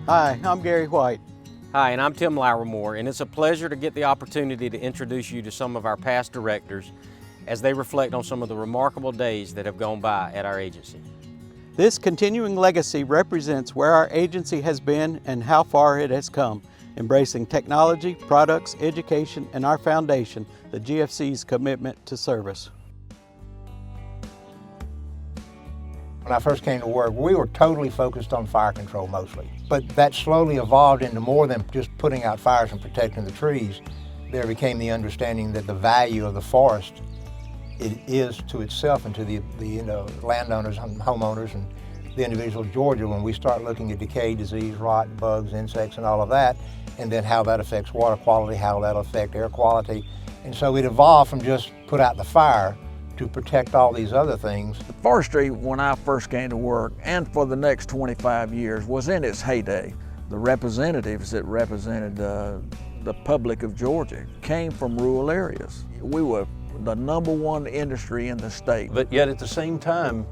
Hi, I'm Gary White. Hi, and I'm Tim Lowrimore, and it's a pleasure to get the opportunity to introduce you to some of our past directors as they reflect on some of the remarkable days that have gone by at our agency. This continuing legacy represents where our agency has been and how far it has come, embracing technology, products, education, and our foundation, the GFC's commitment to service. When I first came to work, we were totally focused on fire control mostly. But that slowly evolved into more than just putting out fires and protecting the trees. There became the understanding that the value of the forest it is to itself and to the landowners and homeowners and the individuals of Georgia when we start looking at decay, disease, rot, bugs, insects, and all of that, and then how that affects water quality, how that'll affect air quality. And so it evolved from just put out the fire to protect all these other things. Forestry, when I first came to work, and for the next 25 years, was in its heyday. The representatives that represented the public of Georgia came from rural areas. We were the #1 industry in the state. But yet at the same time,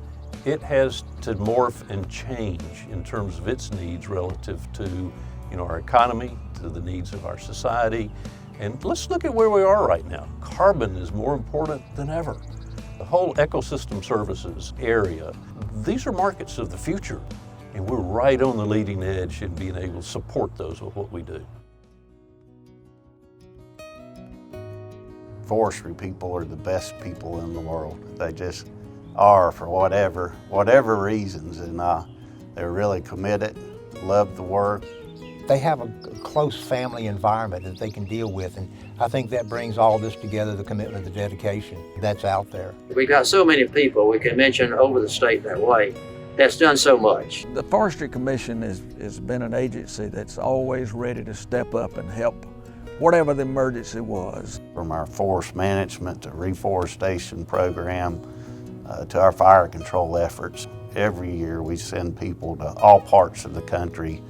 it has to morph and change in terms of its needs relative to our economy, to the needs of our society. And let's look at where we are right now. Carbon is more important than ever. The whole ecosystem services area, these are markets of the future, and we're right on the leading edge in being able to support those with what we do. Forestry people are the best people in the world. They just are for whatever reasons, and they're really committed, love the work. They have a close family environment that they can deal with, and I think that brings all this together, the commitment, the dedication that's out there. We've got so many people we can mention over the state that way that's done so much. The Forestry Commission has been an agency that's always ready to step up and help whatever the emergency was. From our forest management to reforestation program to our fire control efforts, every year we send people to all parts of the country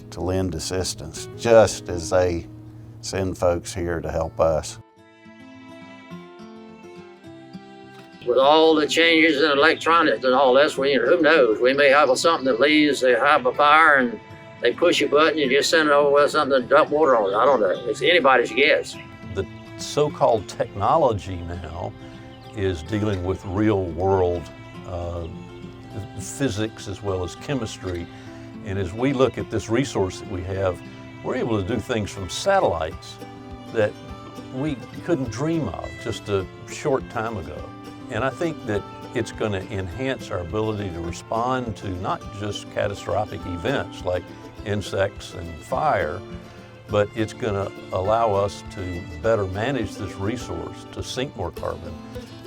to lend assistance, just as they send folks here to help us. With all the changes in electronics and all this, who knows? We may have something that leaves, they have a fire and they push a button, you just send it over with something to dump water on it. I don't know. It's anybody's guess. The so-called technology now is dealing with real world physics as well as chemistry. And as we look at this resource that we have, we're able to do things from satellites that we couldn't dream of just a short time ago. And I think that it's going to enhance our ability to respond to not just catastrophic events like insects and fire, but it's going to allow us to better manage this resource, to sink more carbon,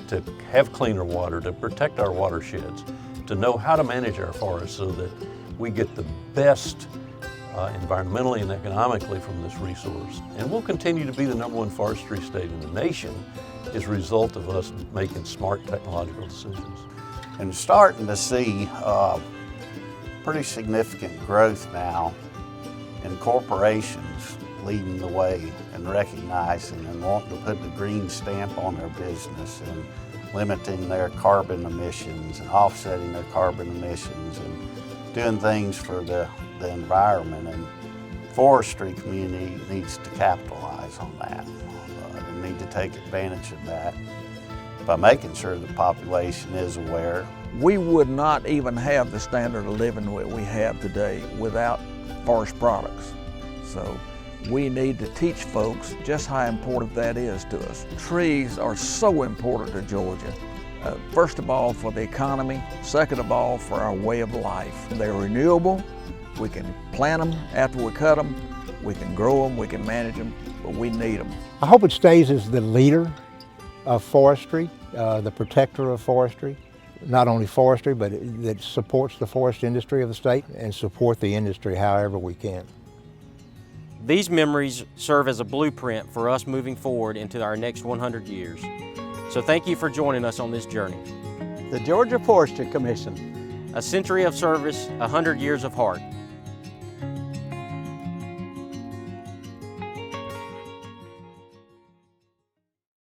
to have cleaner water, to protect our watersheds, to know how to manage our forests so that we get the best environmentally and economically from this resource. And we'll continue to be the #1 forestry state in the nation as a result of us making smart technological decisions. And starting to see pretty significant growth now in corporations leading the way and recognizing and wanting to put the green stamp on their business and limiting their carbon emissions and offsetting their carbon emissions and doing things for the environment. And forestry community needs to capitalize on that. They need to take advantage of that by making sure the population is aware. We would not even have the standard of living that we have today without forest products. So we need to teach folks just how important that is to us. Trees are so important to Georgia. First of all, for the economy. Second of all, for our way of life. They're renewable. We can plant them after we cut them. We can grow them, we can manage them, but we need them. I hope it stays as the leader of forestry, the protector of forestry. Not only forestry, but that supports the forest industry of the state and support the industry however we can. These memories serve as a blueprint for us moving forward into our next 100 years. So thank you for joining us on this journey. The Georgia Forestry Commission. A century of service, 100 years of heart.